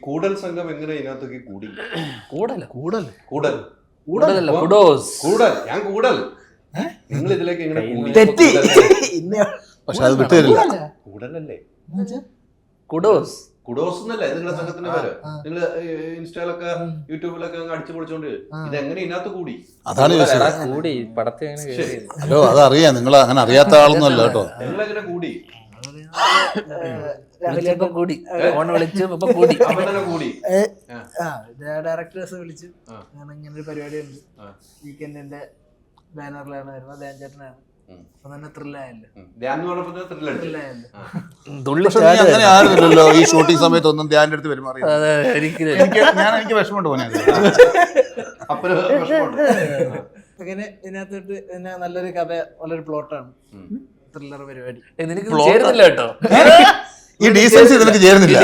കൂടൽ സംഘം എങ്ങനെ ഇതിനകത്തേക്ക് കൂടി? കൂടൽ ഞാൻ കൂടൽ നിങ്ങൾ ഇതിലേക്ക് എങ്ങനെ കൂടി? തെറ്റി. പക്ഷെ അത് വിട്ടുതരില്ല. കൂടലല്ലേ? കുഡോസ് എന്നല്ലേ നിങ്ങളുടെ സംഘത്തിന്റെ പേര്? നിങ്ങൾ ഇൻസ്റ്റയിലൊക്കെ യൂട്യൂബിലൊക്കെ അടിച്ചു പൊളിച്ചോണ്ട് ഇതെങ്ങനെ ഇതിനകത്ത് കൂടി? അതാണ് കൂടി പടത്തെ. ഹലോ, അതറിയാം. നിങ്ങൾ അങ്ങനെ അറിയാത്ത ആളൊന്നും അല്ല കേട്ടോ. നിങ്ങളെങ്ങനെ കൂടി? കൂടി ഫോൺ വിളിച്ചു കൂടി കൂടി ഡയറക്ടേഴ്സ് വിളിച്ചു. ഇങ്ങനെ ഒരു പരിപാടി ഉണ്ട്, വീക്കെൻഡിന്റെ ബാനറിലാണ് വരുന്നത്, ധ്യാൻ ചേട്ടനാണ്. അപ്പൊ തന്നെ ത്രില്ലായല്ലോ. അങ്ങനെ ആയിരുന്നല്ലോ ഈ ഷൂട്ടിംഗ് സമയത്ത് ഒന്നും ധ്യാന്റെ അടുത്ത് പെരുമാറി. എനിക്ക് വിഷമമുണ്ട് പോനെ. അങ്ങനെ ഇതിനകത്തോട്ട് പിന്നെ നല്ലൊരു കഥ, നല്ലൊരു പ്ലോട്ടാണ്, ത്രില്ലർ പരിപാടി. ചേരുന്നില്ല കേട്ടോ, ഈ ഡീസൻസി നിനക്ക് ചേരുന്നില്ല.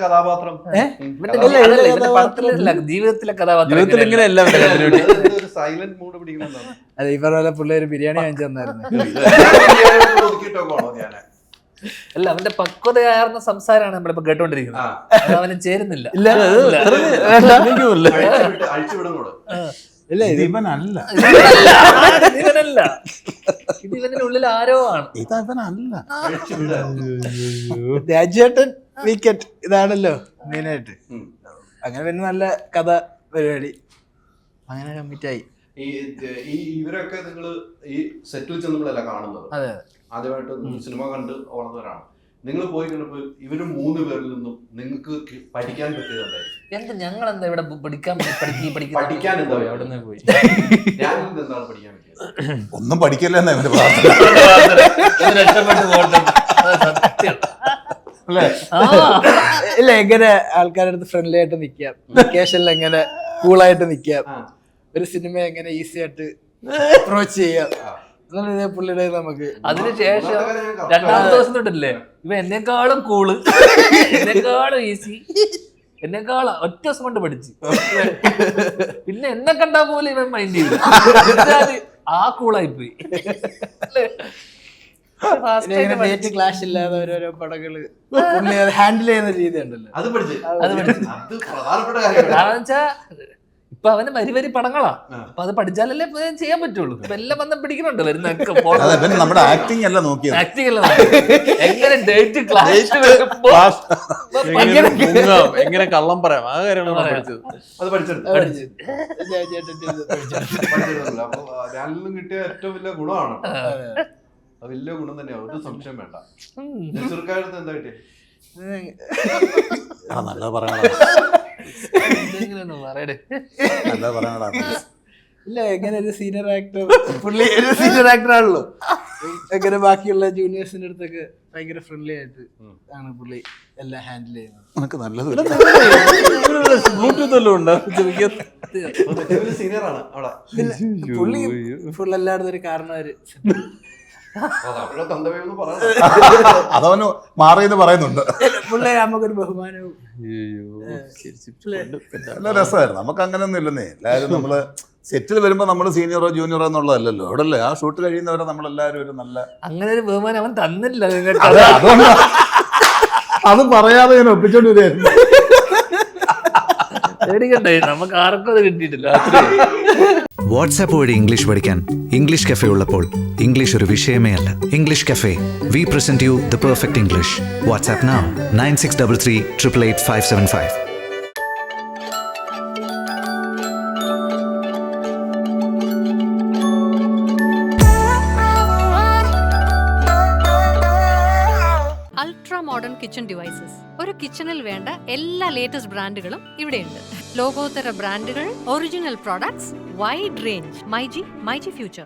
കഥാപാത്രം ജീവിതത്തിലെ കഥാപാത്രം സൈലന്റ് മൂഡ് പിടിക്കുന്നതാണ്. അതെ, ഈ പറഞ്ഞ പോലെ പിള്ളേര് ബിരിയാണി വാങ്ങിച്ചു തന്നായിരുന്നു. അല്ല, അവന്റെ പക്വതയാർന്ന സംസാരമാണ് നമ്മളിപ്പോ കേട്ടോണ്ടിരിക്കുന്നത്. അത് അവന് ചേരുന്നില്ല. ഇവനല്ല, ഇത് ഇവനുള്ളിൽ ആരോ ആണ്. ഇതവനല്ല. രാജേട്ടൻ വീക്കെൻഡ് ഇതാണല്ലോ മെയിനായിട്ട്. അങ്ങനെ പിന്നെ നല്ല കഥ പരിപാടി അങ്ങനെ കമ്മിറ്റായി. ഇവരൊക്കെ നിങ്ങൾ ഈ സെറ്റിൽ ചെന്നപ്പോഴല്ല കാണുന്നത്, ആദ്യമായിട്ട് സിനിമ കണ്ട് വളർന്നവരാണ്. നിങ്ങൾ പോയി കണ്ടപ്പോൾ ഇവര് 3 പേരിൽ നിന്നും നിങ്ങൾക്ക് പഠിക്കാൻ പറ്റിയതുണ്ടായി. ഞങ്ങൾ എന്താ ഇവിടെ പഠിക്കാൻ എന്താ അവിടെ പോയി ഞാൻ എന്താണ് പഠിക്കാൻ പറ്റിയത്? ഒന്നും പഠിക്കല്ലേ ഇല്ല, എങ്ങനെ ആൾക്കാരുടെ അടുത്ത് ഫ്രണ്ട്ലി ആയിട്ട് നിക്കാം, വെക്കേഷനിൽ എങ്ങനെ കൂളായിട്ട് നിക്കാം, ഒരു സിനിമ എങ്ങനെ ഈസി ആയിട്ട് അപ്രോച്ച് ചെയ്യാം, പുള്ളിയുടെ നമുക്ക്. അതിനുശേഷം 2ാമത്തെ ദിവസം തൊട്ടല്ലേ ഇവ എന്നെക്കാളും കൂള്, എന്നെക്കാളും ഈസി, എന്നെക്കാളും ഒറ്റ ദിവസം കൊണ്ട് പഠിച്ചു. പിന്നെ എന്നെ കണ്ടാ പോലെ ഇവൻ മൈൻഡ് ചെയ്തു, ആ കൂളായി പോയി. ക്ലാഷ് ഇല്ലാതെ ഓരോരോ പടങ്ങള് ഹാൻഡിൽ ചെയ്യുന്ന രീതി ഉണ്ടല്ലോ, അത് പഠിച്ചു. കാരണം വെച്ചാ ഇപ്പൊ അവന് വരി പടങ്ങളാ. അപ്പൊ അത് പഠിച്ചാലല്ലേ ചെയ്യാൻ പറ്റുള്ളൂ. ഇപ്പൊ എല്ലാം വന്ന് പിടിക്കുന്നുണ്ട് വരുന്നൊക്കെ. നമ്മുടെ ആക്ടിങ് അല്ല നോക്കിയത്, ആക്ടിങ് അല്ല എങ്ങനെ ഡേറ്റ് ക്ലാസ് എങ്ങനെ കള്ളം പറയാം, ആ കാര്യമാണ് പഠിച്ചത്. അത് പഠിച്ചെടുത്തു. അപ്പൊ കിട്ടിയ ഏറ്റവും വലിയ ഗുണമാണ്, വലിയ ഗുണം തന്നെയാണ്, ഒരു സംശയം വേണ്ട. ചെറുക്കാലത്ത് എന്താ കിട്ടിയ? നല്ല പറയണ. ഇല്ല, എങ്ങനെ ഒരു സീനിയർ ആക്ടർ, പുള്ളി ഒരു സീനിയർ ആക്ടർ ആണല്ലോ, എങ്ങനെ ബാക്കിയുള്ള ജൂനിയേഴ്സിന്റെ അടുത്തൊക്കെ ഭയങ്കര ഫ്രണ്ട്ലി ആയിട്ട് ആണ് പുള്ളി എല്ലാം ഹാൻഡിൽ ചെയ്യുന്നത്. നമുക്ക് നല്ലത് ബ്ലൂടൂത്ത് വല്ലതും ഉണ്ടോ? സീനിയറാണ് അവിടെ പുള്ളി ഫുൾ എല്ലായിടത്തും ഒരു കാരണവര്. അതവന് മാറിയെന്ന് പറയുന്നുണ്ട്. പുള്ളി നമുക്കൊരു ബഹുമാനവും നല്ല രസമായിരുന്നു. നമുക്ക് അങ്ങനെയൊന്നും ഇല്ലെന്നേ. എല്ലാവരും നമ്മള് സെറ്റിൽ വരുമ്പോ നമ്മള് സീനിയറോ ജൂനിയറോ എന്നുള്ളതല്ലല്ലോ. അവിടെ അല്ലേ ആ ഷൂട്ട് കഴിയുന്നവരെ നമ്മളെല്ലാവരും ഒരു നല്ല അങ്ങനെ ഒരു ബഹുമാനം അവൻ തന്നില്ല. അത് പറയാതെ ഞാൻ ഒപ്പിച്ചോണ്ട് വരികയായിരുന്നു. നമുക്ക് ആർക്കും അത് കിട്ടിയിട്ടില്ല. വാട്സാപ്പ് വഴി ഇംഗ്ലീഷ് പഠിക്കാൻ ഇംഗ്ലീഷ് കഫേ ഉള്ളപ്പോൾ ഇംഗ്ലീഷ് ഒരു വിഷയമേ അല്ല. English cafe, we present you the perfect English. WhatsApp now 9633 888 575. Ultra modern kitchen devices. ഒരു കിച്ചണിൽ വേണ്ട എല്ലാ ലേറ്റസ്റ്റ് ബ്രാൻഡുകളും ഇവിടെയുണ്ട്. ലോകോത്തര ബ്രാൻഡുകൾ, original products, wide range. MyG future.